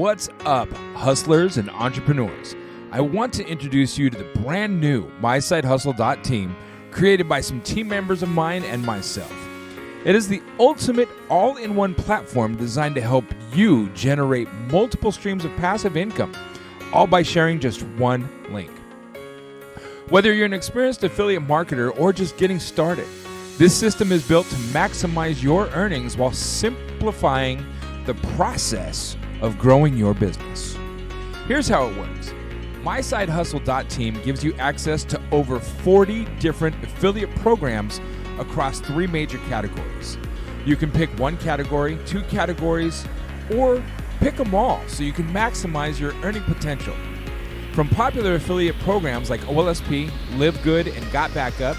What's up, hustlers and entrepreneurs? I want to introduce you to the brand new MySideHustle.team created by some team members of mine and myself. It is the ultimate all-in-one platform designed to help you generate multiple streams of passive income, all by sharing just one link. Whether you're an experienced affiliate marketer or just getting started, this system is built to maximize your earnings while simplifying the process of growing your business. Here's how it works. MySideHustle.team gives you access to over 40 different affiliate programs across 3 major categories. You can pick one category, 2 categories, or pick them all so you can maximize your earning potential. From popular affiliate programs like OLSP, Live Good, and Got Back Up,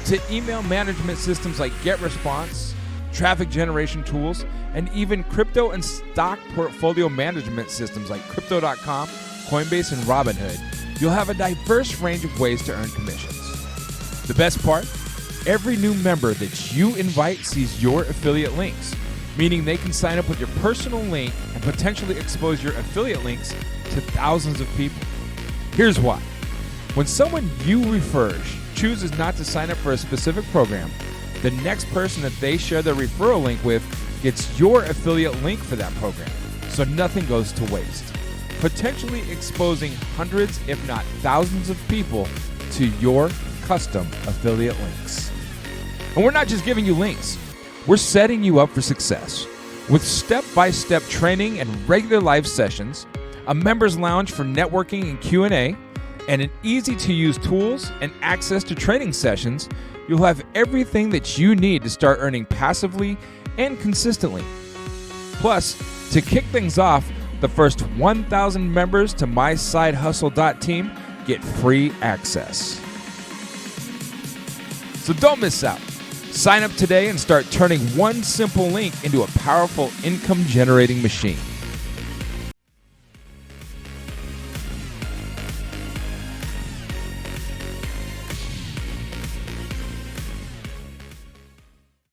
to email management systems like GetResponse, traffic generation tools, and even crypto and stock portfolio management systems like Crypto.com, Coinbase, and Robinhood, you'll have a diverse range of ways to earn commissions. The best part? Every new member that you invite sees your affiliate links, meaning they can sign up with your personal link and potentially expose your affiliate links to thousands of people. Here's why. When someone you refer chooses not to sign up for a specific program, the next person that they share their referral link with gets your affiliate link for that program, so nothing goes to waste, potentially exposing hundreds, if not thousands of people to your custom affiliate links. And we're not just giving you links, we're setting you up for success. With step-by-step training and regular live sessions, a members lounge for networking and Q&A, and an easy-to-use tools and access to training sessions, you'll have everything that you need to start earning passively and consistently. Plus, to kick things off, the first 1,000 members to MySideHustle.team get free access. So don't miss out. Sign up today and start turning one simple link into a powerful income-generating machine.